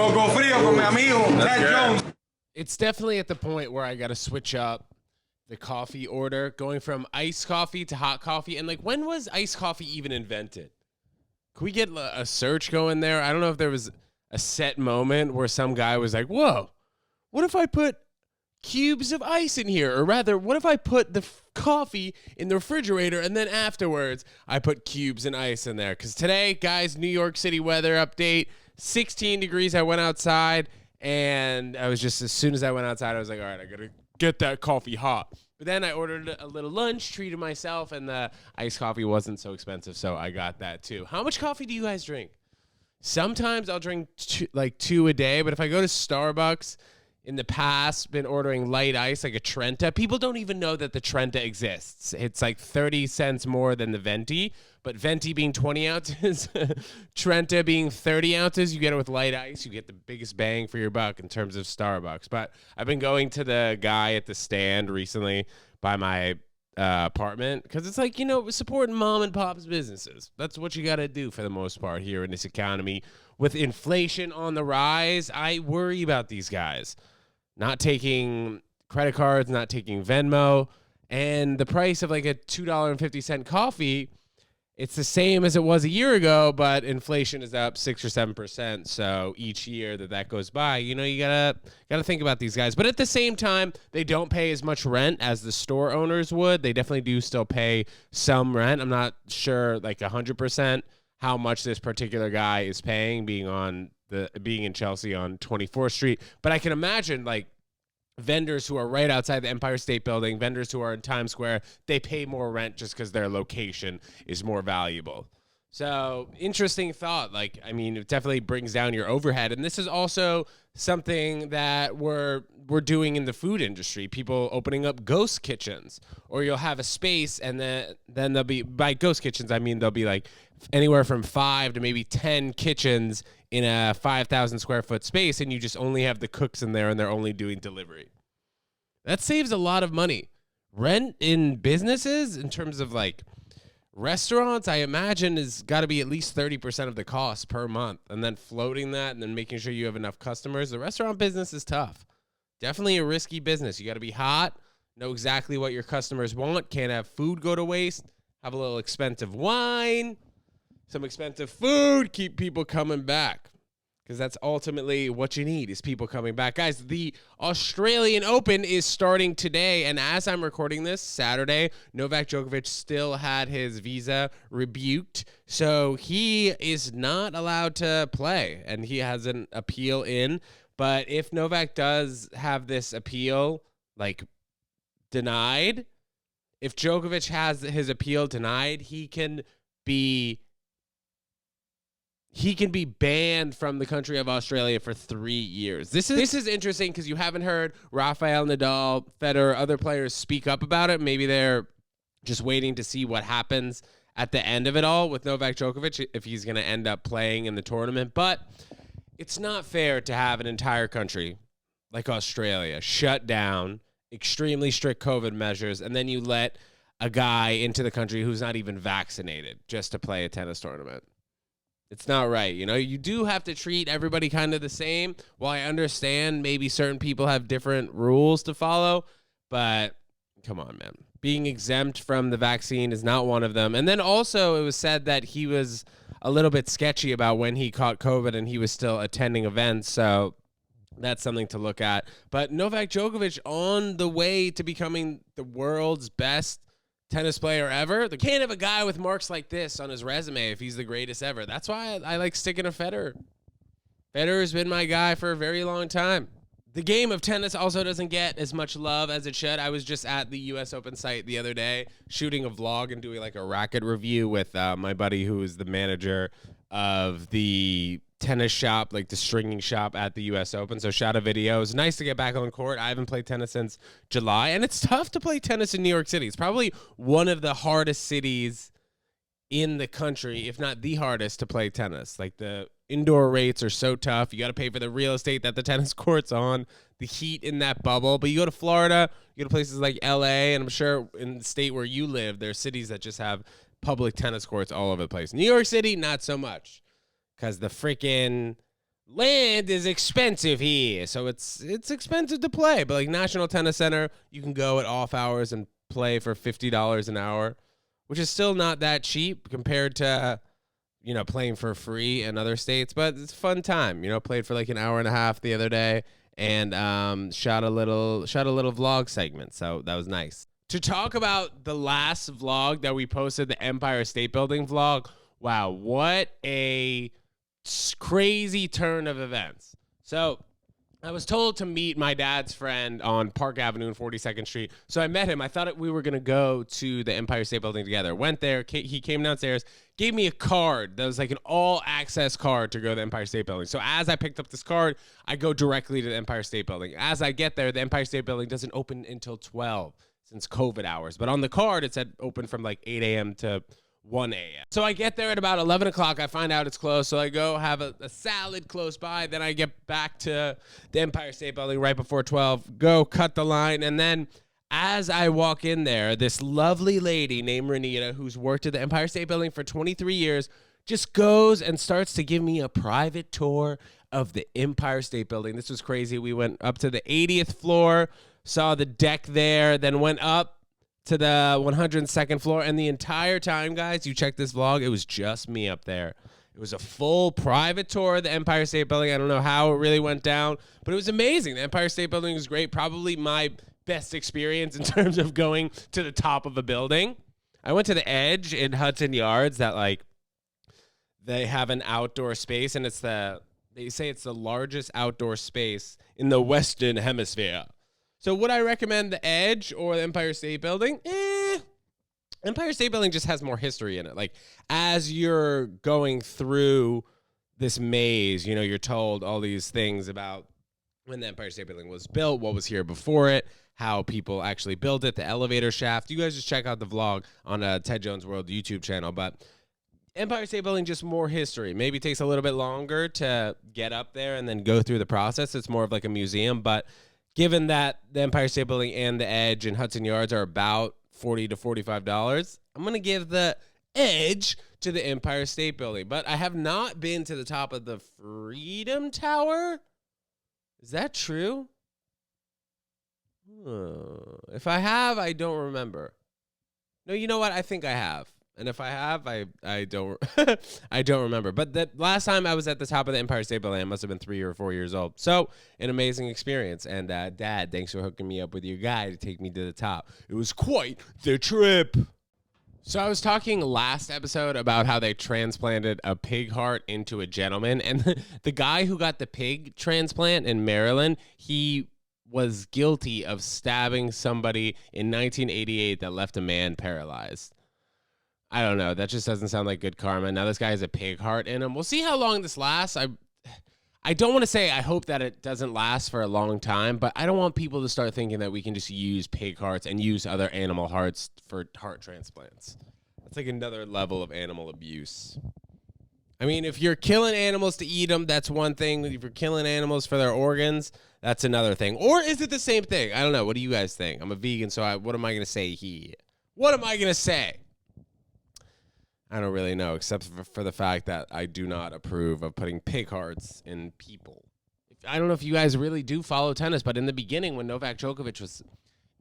Coco Frío con mi amigo Ted Jones. It's definitely at the point where I got to switch up the coffee order, going from iced coffee to hot coffee. And like, when was iced coffee even invented? Can we get a search going there? I don't know if there was a set moment where some guy was like, whoa, what if I put cubes of ice in here? Or rather, what if I put the coffee in the refrigerator and then afterwards I put cubes and ice in there? Because today, guys, New York City weather update, 16 degrees. I went outside and I was just, as soon as I went outside, I was like, all right, I got to get that coffee hot. But then I ordered a little lunch, treated myself, and the iced coffee wasn't so expensive, so I got that too. How much coffee do you guys drink? Sometimes I'll drink two a day, but if I go to Starbucks, in the past, been ordering light ice, like a Trenta. People don't even know that the Trenta exists. It's like 30 cents more than the Venti, but Venti being 20 ounces, Trenta being 30 ounces, you get it with light ice. You get the biggest bang for your buck in terms of Starbucks. But I've been going to the guy at the stand recently by my apartment because it's like, supporting mom and pop's businesses. That's what you got to do for the most part here in this economy. With inflation on the rise, I worry about these guys not taking credit cards, not taking Venmo, and the price of like a $2.50 coffee, it's the same as it was a year ago, but inflation is up 6 or 7%. So each year that goes by, you gotta think about these guys. But at the same time, they don't pay as much rent as the store owners would. They definitely do still pay some rent. I'm not sure like 100% how much this particular guy is paying being in Chelsea on 24th Street. But I can imagine like vendors who are right outside the Empire State Building, vendors who are in Times Square, they pay more rent just because their location is more valuable. So interesting thought. Like, I mean, it definitely brings down your overhead. And this is also something that we're doing in the food industry. People opening up ghost kitchens, or you'll have a space and then there'll be, by ghost kitchens, I mean, there'll be like anywhere from 5 to maybe 10 kitchens in a 5,000 square foot space. And you just only have the cooks in there and they're only doing delivery. That saves a lot of money. Rent in businesses in terms of like restaurants, I imagine, has got to be at least 30% of the cost per month. And then floating that and then making sure you have enough customers. The restaurant business is tough. Definitely a risky business. You got to be hot, know exactly what your customers want, can't have food go to waste, have a little expensive wine, some expensive food, keep people coming back. Because that's ultimately what you need is people coming back. Guys, the Australian Open is starting today. And as I'm recording this, Saturday, Novak Djokovic still had his visa rebuked. So he is not allowed to play. And he has an appeal in. But if Novak does have this appeal, like, denied, if Djokovic has his appeal denied, he can be banned from the country of Australia for 3 years. This is interesting because you haven't heard Rafael Nadal, Federer, other players speak up about it. Maybe they're just waiting to see what happens at the end of it all with Novak Djokovic, if he's going to end up playing in the tournament. But it's not fair to have an entire country like Australia shut down, extremely strict COVID measures, and then you let a guy into the country who's not even vaccinated just to play a tennis tournament. It's not right. You do have to treat everybody kind of the same. While I understand maybe certain people have different rules to follow, but come on, man. Being exempt from the vaccine is not one of them. And then also it was said that he was a little bit sketchy about when he caught COVID and he was still attending events. So that's something to look at. But Novak Djokovic on the way to becoming the world's best tennis player ever. They can't have a guy with marks like this on his resume if he's the greatest ever. That's why I like sticking to Federer. Federer has been my guy for a very long time. The game of tennis also doesn't get as much love as it should. I was just at the U.S. Open site the other day shooting a vlog and doing like a racket review with my buddy who is the manager of the tennis shop, like the stringing shop at the U.S. Open. So shot a video. It was nice to get back on court. I haven't played tennis since July, and it's tough to play tennis in New York City. It's probably one of the hardest cities in the country, if not the hardest, to play tennis. Like the indoor rates are so tough. You got to pay for the real estate that the tennis court's on, the heat in that bubble. But you go to Florida, you go to places like L.A., and I'm sure in the state where you live, there are cities that just have public tennis courts all over the place. New York City, not so much. Because the freaking land is expensive here, so it's expensive to play. But like National Tennis Center, you can go at off hours and play for $50 an hour, which is still not that cheap compared to, you know, playing for free in other states. But it's a fun time. You know, played for like an hour and a half the other day, and shot a little vlog segment. So that was nice. To talk about the last vlog that we posted, the Empire State Building vlog. Wow, what a crazy turn of events. So I was told to meet my dad's friend on Park Avenue and 42nd Street. So I met him. I thought we were going to go to the Empire State Building together. Went there. He came downstairs, gave me a card that was like an all-access card to go to the Empire State Building. So as I picked up this card, I go directly to the Empire State Building. As I get there, the Empire State Building doesn't open until 12 since COVID hours. But on the card, it said open from like 8 a.m. to 1 a.m. So I get there at about 11 o'clock. I find out it's closed. So I go have a salad close by. Then I get back to the Empire State Building right before 12. Go cut the line. And then as I walk in there, this lovely lady named Renita, who's worked at the Empire State Building for 23 years, just goes and starts to give me a private tour of the Empire State Building. This was crazy. We went up to the 80th floor, saw the deck there, then went up to the 102nd floor, and the entire time, guys, you check this vlog, it was just me up there. It was a full private tour of the Empire State Building. I don't know how it really went down, but it was amazing. The Empire State Building was great. Probably my best experience in terms of going to the top of a building. I went to the Edge in Hudson Yards that, like, they have an outdoor space, and they say it's the largest outdoor space in the Western Hemisphere. So would I recommend the Edge or the Empire State Building? Empire State Building just has more history in it. Like, as you're going through this maze, you know, you're told all these things about when the Empire State Building was built, what was here before it, how people actually built it, the elevator shaft. You guys just check out the vlog on TEDJONESWORLD YouTube channel. But Empire State Building, just more history. Maybe takes a little bit longer to get up there and then go through the process. It's more of like a museum, but given that the Empire State Building and the Edge and Hudson Yards are about $40 to $45, I'm going to give the Edge to the Empire State Building. But I have not been to the top of the Freedom Tower. Is that true? If I have, I don't remember. No, you know what? I think I have. And if I have, I don't I don't remember. But the last time I was at the top of the Empire State Building, I must have been 3 or 4 years old. So an amazing experience. And Dad, thanks for hooking me up with your guy to take me to the top. It was quite the trip. So I was talking last episode about how they transplanted a pig heart into a gentleman. And the guy who got the pig transplant in Maryland, he was guilty of stabbing somebody in 1988 that left a man paralyzed. I don't know. That just doesn't sound like good karma. Now this guy has a pig heart in him. We'll see how long this lasts. I don't want to say I hope that it doesn't last for a long time, but I don't want people to start thinking that we can just use pig hearts and use other animal hearts for heart transplants. That's like another level of animal abuse. I mean, if you're killing animals to eat them, that's one thing. If you're killing animals for their organs, that's another thing. Or is it the same thing? I don't know. What do you guys think? I'm a vegan, so what am I going to say here? What am I going to say? I don't really know, except for the fact that I do not approve of putting pig hearts in people. I don't know if you guys really do follow tennis, but in the beginning, when Novak Djokovic was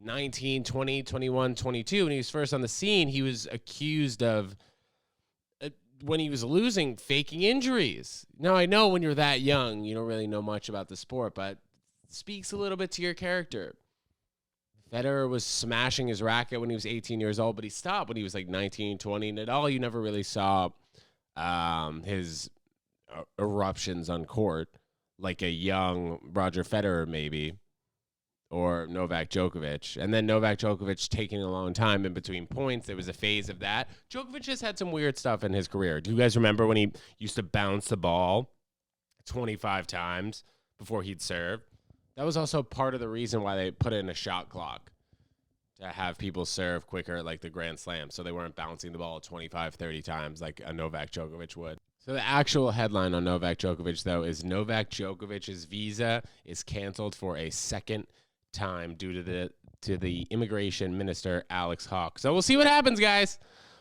19, 20, 21, 22, when he was first on the scene, he was accused of, when he was losing, faking injuries. Now, I know when you're that young, you don't really know much about the sport, but it speaks a little bit to your character. Federer was smashing his racket when he was 18 years old, but he stopped when he was like 19, 20. Nadal, you never really saw his eruptions on court like a young Roger Federer maybe, or Novak Djokovic. And then Novak Djokovic taking a long time in between points. There was a phase of that. Djokovic just had some weird stuff in his career. Do you guys remember when he used to bounce the ball 25 times before he'd serve? That was also part of the reason why they put in a shot clock, to have people serve quicker like the Grand Slam, so they weren't bouncing the ball 25, 30 times like a Novak Djokovic would. So the actual headline on Novak Djokovic, though, is Novak Djokovic's visa is canceled for a second time due to the immigration minister, Alex Hawke. So we'll see what happens, guys.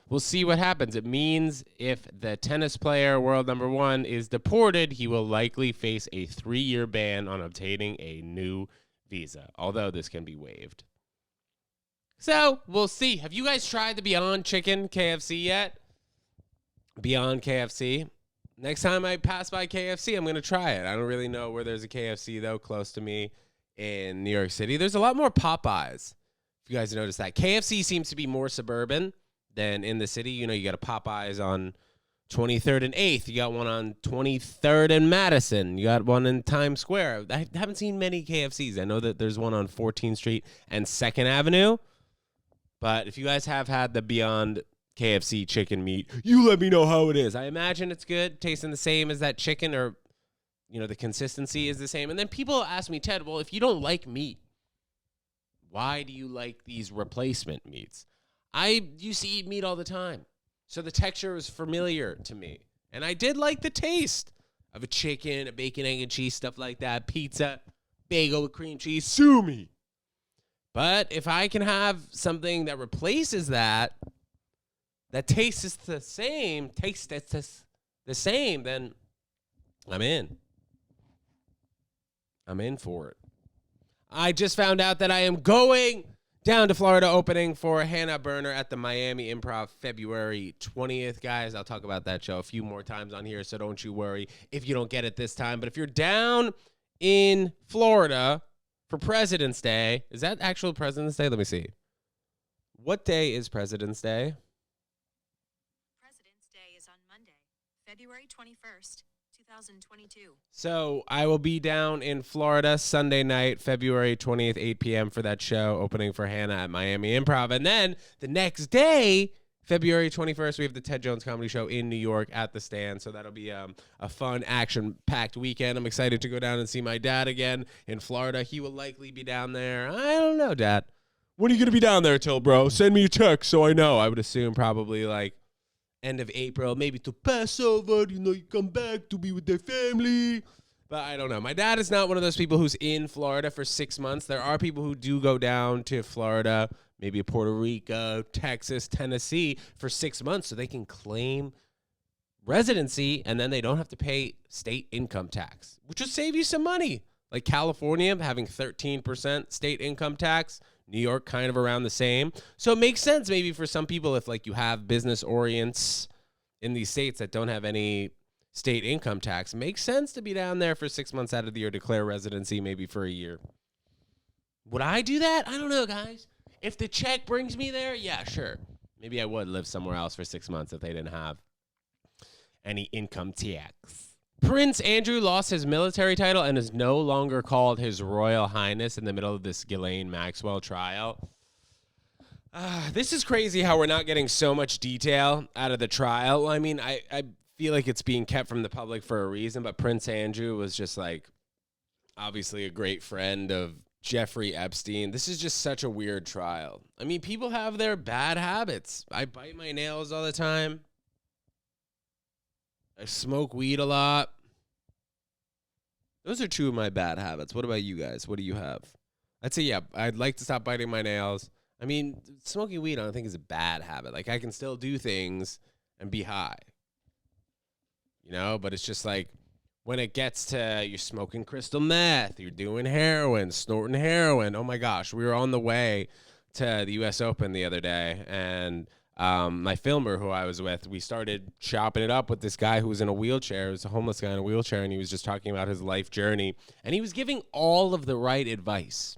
we'll see what happens. It means if the tennis player, world number 1, is deported, he will likely face a 3-year ban on obtaining a new visa, although this can be waived. So, we'll see. Have you guys tried the Beyond Chicken KFC yet? Beyond KFC? Next time I pass by KFC, I'm going to try it. I don't really know where there's a KFC, though, close to me in New York City. There's a lot more Popeyes, if you guys notice that. KFC seems to be more suburban than in the city. You know, you got a Popeyes on 23rd and 8th. You got one on 23rd and Madison. You got one in Times Square. I haven't seen many KFCs. I know that there's one on 14th Street and 2nd Avenue. But if you guys have had the Beyond KFC chicken meat, you let me know how it is. I imagine it's good, tasting the same as that chicken, or, you know, the consistency is the same. And then people ask me, Ted, well, if you don't like meat, why do you like these replacement meats? I used to eat meat all the time, so the texture was familiar to me. And I did like the taste of a chicken, a bacon, egg, and cheese, stuff like that, pizza, bagel with cream cheese, sue me. But if I can have something that replaces that tastes the same, then I'm in. I'm in for it. I just found out that I am going down to Florida, opening for Hannah Berner at the Miami Improv February 20th. Guys, I'll talk about that show a few more times on here, so don't you worry if you don't get it this time. But if you're down in Florida for President's Day, is that actual President's Day? Let me see. What day is President's Day? February 21st, 2022. So I will be down in Florida Sunday night, February 20th, 8 p.m. for that show, opening for Hannah at Miami Improv. And then the next day, February 21st, we have the Ted Jones Comedy Show in New York at the Stand. So that'll be a fun, action-packed weekend. I'm excited to go down and see my dad again in Florida. He will likely be down there. I don't know, Dad. When are you going to be down there till, bro? Send me a text so I know. I would assume probably like end of April, maybe to Passover, you come back to be with their family. But I don't know. My dad is not one of those people who's in Florida for 6 months. There are people who do go down to Florida, maybe Puerto Rico, Texas, Tennessee for 6 months so they can claim residency, and then they don't have to pay state income tax, which will save you some money. Like California having 13% state income tax, New York kind of around the same. So it makes sense maybe for some people if like you have business orients in these states that don't have any state income tax. It makes sense to be down there for 6 months out of the year, declare residency maybe for a year. Would I do that? I don't know, guys. If the check brings me there, yeah, sure. Maybe I would live somewhere else for 6 months if they didn't have any income tax. Prince Andrew lost his military title and is no longer called His Royal Highness in the middle of this Ghislaine Maxwell trial. This is crazy how we're not getting so much detail out of the trial. I mean, I feel like it's being kept from the public for a reason, but Prince Andrew was just like obviously a great friend of Jeffrey Epstein. This is just such a weird trial. I mean, people have their bad habits. I bite my nails all the time. I smoke weed a lot. Those are two of my bad habits. What about you guys? What do you have? I'd say, yeah, I'd like to stop biting my nails. I mean, smoking weed I don't think is a bad habit. Like, I can still do things and be high. You know, but it's just like when it gets to you're smoking crystal meth, you're doing heroin, snorting heroin. Oh, my gosh. We were on the way to the U.S. Open the other day, and my filmer who I was with, we started chopping it up with this guy who was in a wheelchair. It was a homeless guy in a wheelchair, and he was just talking about his life journey. And he was giving all of the right advice,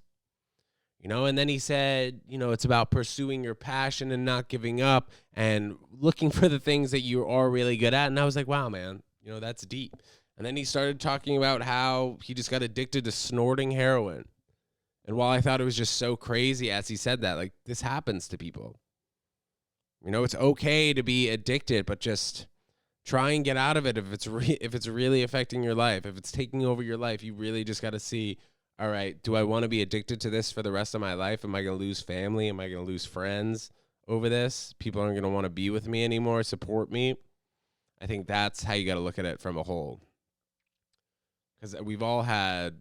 you know, and then he said, you know, it's about pursuing your passion and not giving up and looking for the things that you are really good at. And I was like, wow, man, you know, that's deep. And then he started talking about how he just got addicted to snorting heroin. And while I thought it was just so crazy as he said that, like, this happens to people. You know, it's okay to be addicted, but just try and get out of it if it's really affecting your life. If it's taking over your life, you really just got to see, all right, do I want to be addicted to this for the rest of my life? Am I going to lose family? Am I going to lose friends over this? People aren't going to want to be with me anymore, support me. I think that's how you got to look at it from a whole. Because we've all had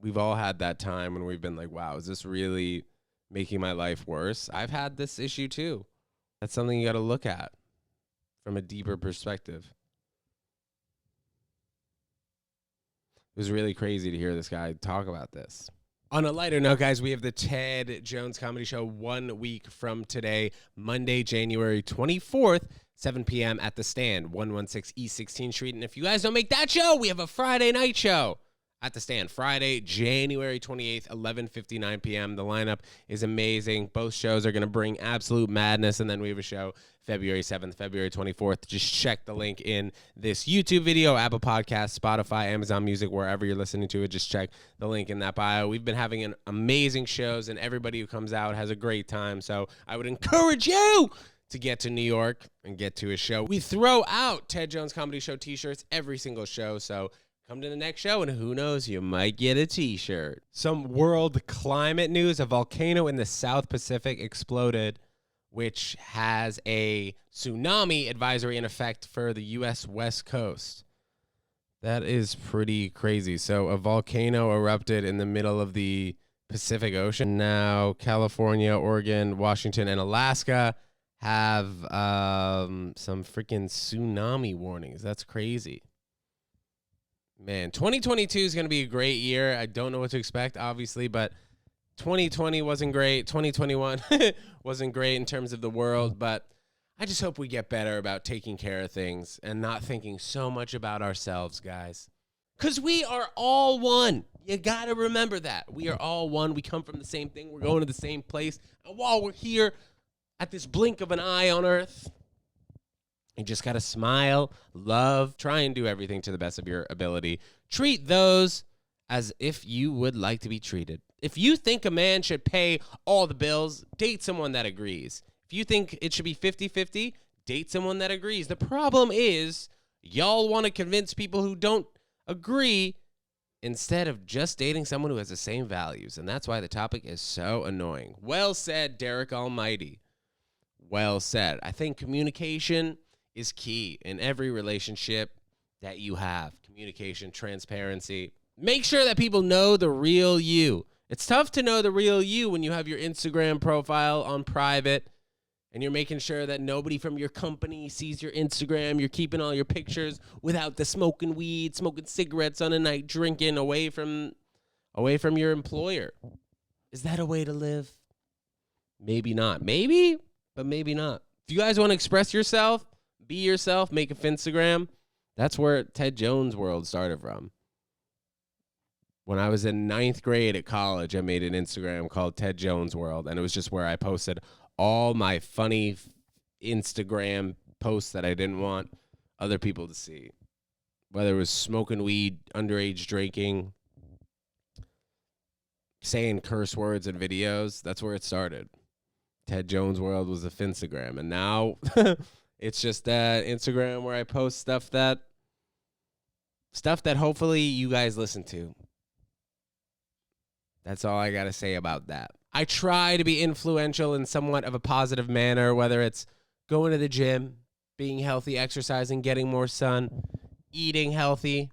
that time when we've been like, wow, is this really making my life worse? I've had this issue too. That's something you got to look at from a deeper perspective. It was really crazy to hear this guy talk about this. On a lighter note, guys, we have the Ted Jones Comedy Show 1 week from today, Monday, January 24th, 7 p.m. at The Stand, 116 East 16th Street. And if you guys don't make that show, we have a Friday night show at The Stand, Friday, January 28th, 11:59 p.m. The lineup is amazing. Both shows are going to bring absolute madness. And then we have a show February 7th, February 24th. Just check the link in this YouTube video, Apple Podcasts, Spotify, Amazon Music, wherever you're listening to it. Just check the link in that bio. We've been having an amazing shows, and everybody who comes out has a great time. So I would encourage you to get to New York and get to a show. We throw out Ted Jones Comedy Show t-shirts every single show, so come to the next show, and who knows, you might get a t-shirt. Some world climate news. A volcano in the South Pacific exploded, which has a tsunami advisory in effect for the U.S. West Coast. That is pretty crazy. So a volcano erupted in the middle of the Pacific Ocean. Now California, Oregon, Washington, and Alaska have some freaking tsunami warnings. That's crazy. Man, 2022 is going to be a great year. I don't know what to expect, obviously, but 2020 wasn't great. 2021 wasn't great in terms of the world, but I just hope we get better about taking care of things and not thinking so much about ourselves, guys. Because we are all one. You got to remember that. We are all one. We come from the same thing. We're going to the same place. And while we're here at this blink of an eye on Earth, you just got to smile, love, try and do everything to the best of your ability. Treat those as if you would like to be treated. If you think a man should pay all the bills, date someone that agrees. If you think it should be 50-50, date someone that agrees. The problem is y'all want to convince people who don't agree instead of just dating someone who has the same values. And that's why the topic is so annoying. Well said, Derek Almighty. Well said. I think communication is key in every relationship that you have. Communication, transparency. Make sure that people know the real you. It's tough to know the real you when you have your Instagram profile on private and you're making sure that nobody from your company sees your Instagram. You're keeping all your pictures without the smoking weed, smoking cigarettes on a night, drinking away from your employer. Is that a way to live? Maybe not. Maybe, but maybe not. If you guys want to express yourself, be yourself, make a Finstagram. That's where Ted Jones World started from. When I was in 9th grade at college, I made an Instagram called Ted Jones World, and it was just where I posted all my funny Instagram posts that I didn't want other people to see. Whether it was smoking weed, underage drinking, saying curse words in videos, that's where it started. Ted Jones World was the Finstagram, and now it's just that Instagram where I post stuff that hopefully you guys listen to. That's all I got to say about that. I try to be influential in somewhat of a positive manner, whether it's going to the gym, being healthy, exercising, getting more sun, eating healthy,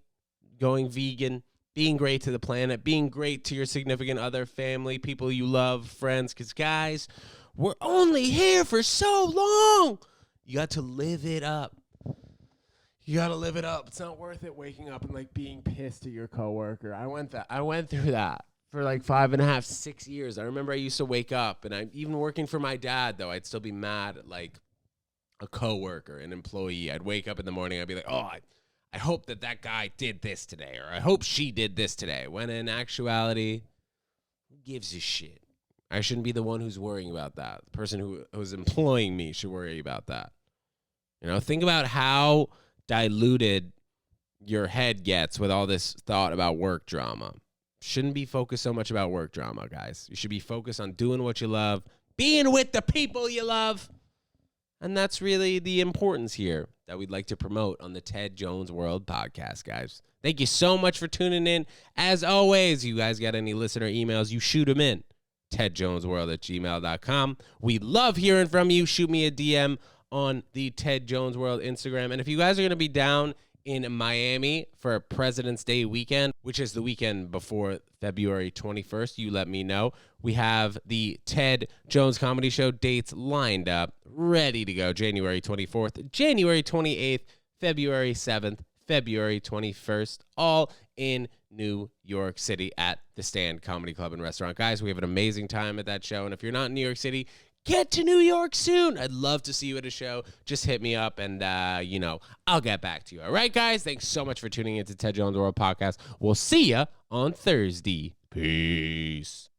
going vegan, being great to the planet, being great to your significant other, family, people you love, friends. Because, guys, we're only here for so long. You got to live it up. You got to live it up. It's not worth it waking up and, like, being pissed at your coworker. I went through that for like 5.5, 6 years. I remember I used to wake up, and I'm even working for my dad, though, I'd still be mad at like a coworker, an employee. I'd wake up in the morning, I'd be like, oh, I hope that guy did this today, or I hope she did this today. When in actuality, who gives a shit? I shouldn't be the one who's worrying about that. The person who's employing me should worry about that. You know, think about how diluted your head gets with all this thought about work drama. Shouldn't be focused so much about work drama, guys. You should be focused on doing what you love, being with the people you love. And that's really the importance here that we'd like to promote on the Ted Jones World podcast, guys. Thank you so much for tuning in. As always, you guys got any listener emails, you shoot them in. TedJonesWorld@gmail.com. We love hearing from you. Shoot me a DM on the Ted Jones World Instagram. And if you guys are going to be down in Miami for President's Day weekend, which is the weekend before February 21st. You let me know. We have the Ted Jones Comedy Show dates lined up, ready to go. January 24th, January 28th, February 7th, February 21st, all in New York City at the Stand Comedy Club and Restaurant. Guys, we have an amazing time at that show, and if you're not in New York City, get to New York soon. I'd love to see you at a show. Just hit me up, and, I'll get back to you. All right, guys? Thanks so much for tuning into Ted Jones World Podcast. We'll see ya on Thursday. Peace.